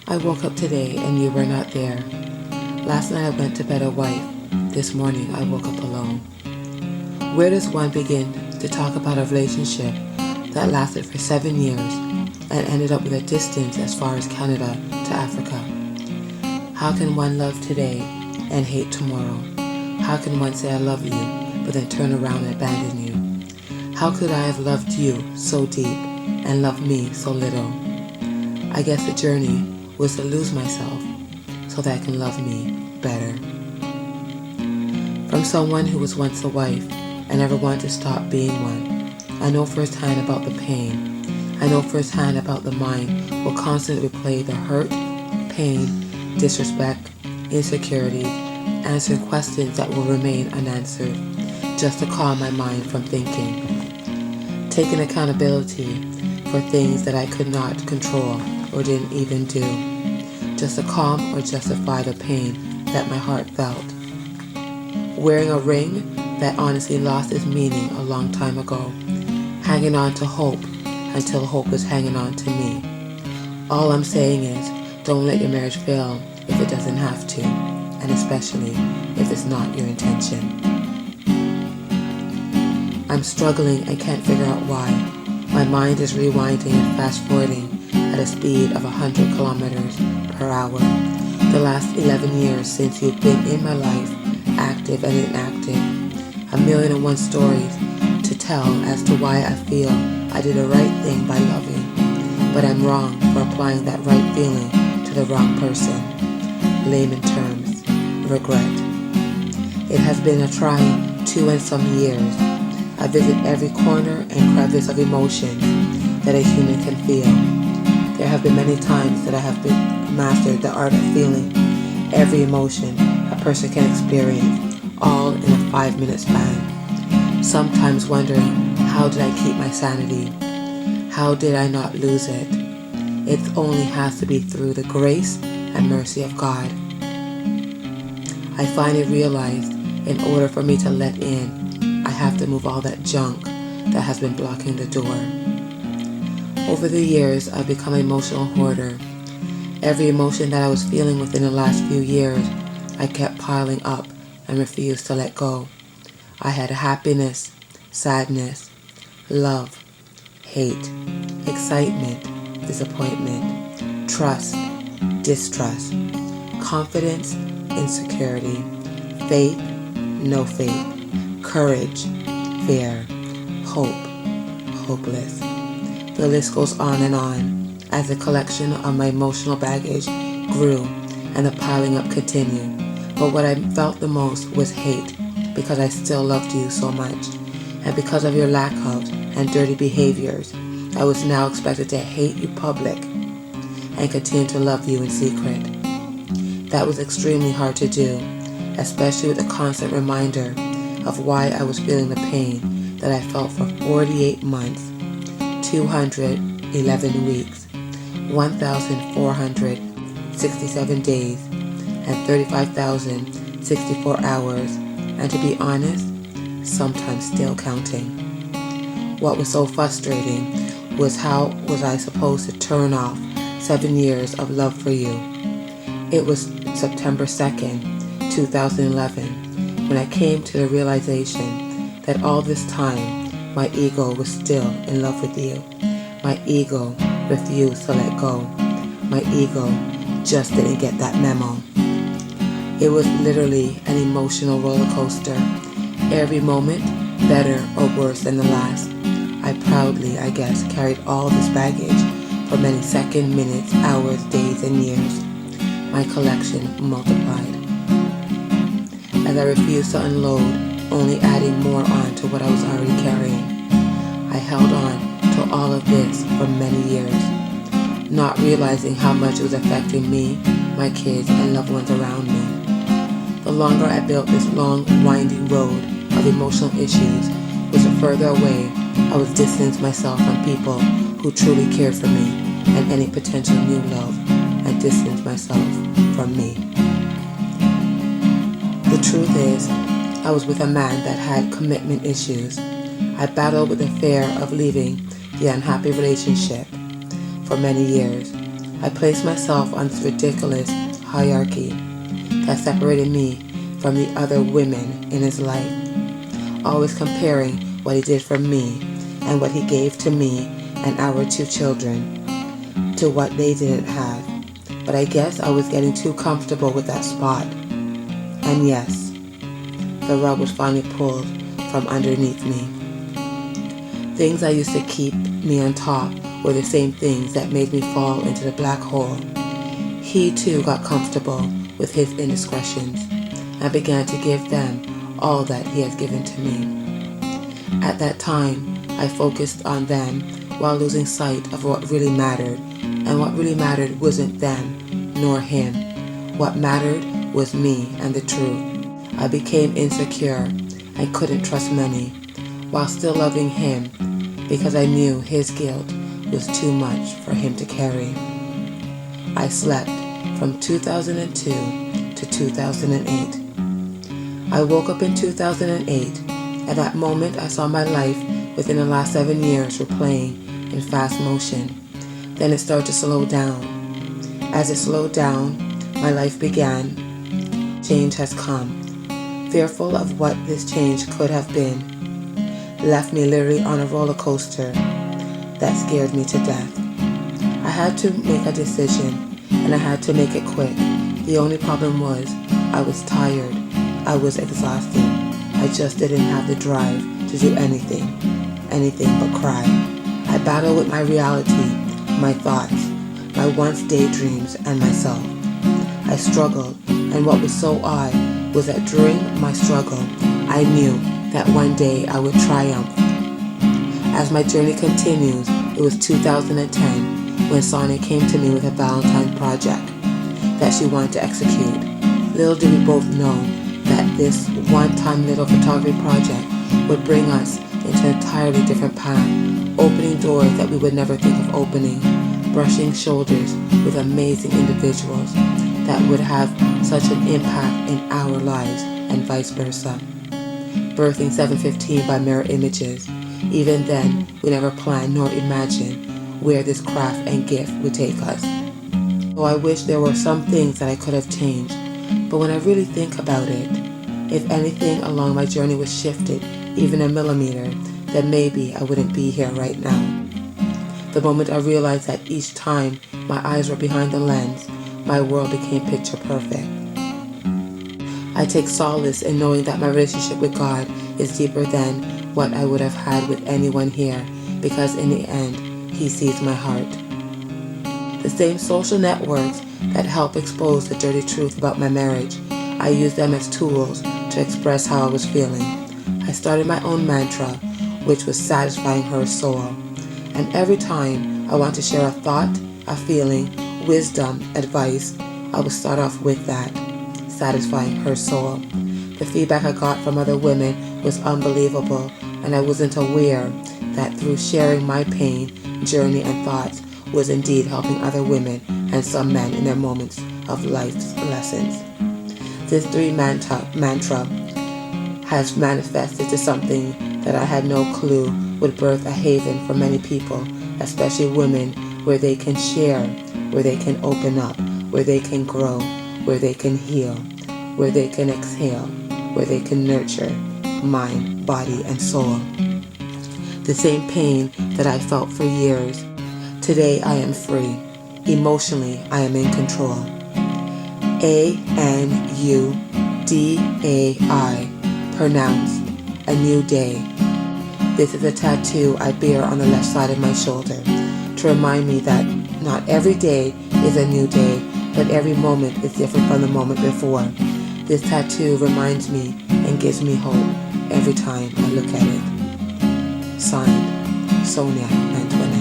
I woke up today and you were not there. Last night I went to bed a wife. This morning I woke up alone. Where does one begin to talk about a relationship that lasted for 7 years and ended up with a distance as far as Canada to Africa? How can one love today and hate tomorrow? How can one say I love you but then turn around and abandon you? How could I have loved you so deep and loved me so little? I guess the journey was to lose myself so that I can love me better. From someone who was once a wife and never wanted to stop being one, I know firsthand about the pain. I know firsthand about the mind will constantly replay the hurt, pain, disrespect, insecurity, answering questions that will remain unanswered, just to calm my mind from thinking. Taking accountability for things that I could not control or didn't even do, just to calm or justify the pain that my heart felt. Wearing a ring that honestly lost its meaning a long time ago, hanging on to hope until hope was hanging on to me. All I'm saying is, don't let your marriage fail if it doesn't have to, and especially if it's not your intention. I'm struggling and can't figure out why. My mind is rewinding and fast-forwarding at a speed of 100 kilometers per hour. The last 11 years since you've been in my life, active and inactive. 1,000,001 stories to tell as to why I feel I did the right thing by loving, but I'm wrong for applying that right feeling to the wrong person. Layman terms, regret. It has been a trying 2 and some years. I visit every corner and crevice of emotion that a human can feel. There have been many times that I have been mastered the art of feeling every emotion a person can experience, all in a 5-minute span. Sometimes wondering, how did I keep my sanity? How did I not lose it? It only has to be through the grace and mercy of God. I finally realized in order for me to let in, I have to move all that junk that has been blocking the door. Over the years, I've become an emotional hoarder. Every emotion that I was feeling within the last few years, I kept piling up and refused to let go. I had happiness, sadness, love, hate, excitement, disappointment, trust, distrust, confidence, insecurity, faith, no faith, courage, fear, hope, hopeless. The list goes on and on as the collection of my emotional baggage grew and the piling up continued. But what I felt the most was hate, because I still loved you so much. And because of your lack of and dirty behaviors, I was now expected to hate you public and continue to love you in secret. That was extremely hard to do, especially with the constant reminder of why I was feeling the pain that I felt for 48 months, 211 weeks, 1,467 days, and 35,064 hours, and to be honest, sometimes still counting. What was so frustrating was how was I supposed to turn off 7 years of love for you? It was September 2nd, 2011, when I came to the realization that all this time, my ego was still in love with you. My ego refused to let go. My ego just didn't get that memo. It was literally an emotional roller coaster. Every moment, better or worse than the last. I proudly, I guess, carried all this baggage for many seconds, minutes, hours, days, and years. My collection multiplied. As I refused to unload, only adding more on to what I was already carrying. I held on to all of this for many years, not realizing how much it was affecting me, my kids, and loved ones around me. The longer I built this long, winding road of emotional issues, was the further away I was distancing myself from people who truly cared for me and any potential new love, and distance myself from me. The truth is, I was with a man that had commitment issues. I battled with the fear of leaving the unhappy relationship for many years. I placed myself on this ridiculous hierarchy that separated me from the other women in his life, always comparing what he did for me and what he gave to me and our 2 children to what they didn't have. But I guess I was getting too comfortable with that spot. And yes, the rug was finally pulled from underneath me. Things I used to keep me on top were the same things that made me fall into the black hole. He too got comfortable with his indiscretions and began to give them all that he has given to me. At that time, I focused on them while losing sight of what really mattered, and what really mattered wasn't them nor him. What mattered was me and the truth. I became insecure and couldn't trust many, while still loving him because I knew his guilt was too much for him to carry. I slept from 2002 to 2008. I woke up in 2008. At that moment, I saw my life within the last 7 years replaying in fast motion. Then it started to slow down. As it slowed down, my life began. Change has come. Fearful of what this change could have been, left me literally on a roller coaster that scared me to death. I had to make a decision, and I had to make it quick. The only problem was I was tired. I was exhausted. I just didn't have the drive to do anything but cry. I battled with my reality, my thoughts, my once daydreams, and myself. I struggled, and what was so odd was that during my struggle, I knew that one day I would triumph. As my journey continues, it was 2010 when Sony came to me with a Valentine project that she wanted to execute. Little did we both know that this one-time little photography project would bring us into an entirely different path, opening doors that we would never think of opening, brushing shoulders with amazing individuals that would have such an impact in our lives and vice versa. Birthing 715 by MirrorImages. Even then, we never planned nor imagined where this craft and gift would take us. So I wish there were some things that I could have changed, but when I really think about it, if anything along my journey was shifted even a millimeter, then maybe I wouldn't be here right now. The moment I realized that each time my eyes were behind the lens, my world became picture perfect. I take solace in knowing that my relationship with God is deeper than what I would have had with anyone here, because in the end, He sees my heart. The same social networks that help expose the dirty truth about my marriage, I use them as tools to express how I was feeling. I started my own mantra, which was satisfying her soul. And every time I want to share a thought, a feeling, wisdom, advice, I would start off with that, satisfying her soul. The feedback I got from other women was unbelievable, and I wasn't aware that through sharing my pain, journey, and thoughts was indeed helping other women and some men in their moments of life's lessons. This 3 mantra has manifested to something that I had no clue would birth a haven for many people, especially women, where they can share, where they can open up, where they can grow, where they can heal, where they can exhale, where they can nurture mind, body, and soul. The same pain that I felt for years. Today I am free. Emotionally, I am in control. ANUDAI, pronounced a new day. This is a tattoo I bear on the left side of my shoulder to remind me that not every day is a new day, but every moment is different from the moment before. This tattoo reminds me and gives me hope every time I look at it. Signed, Sonia Antoinette.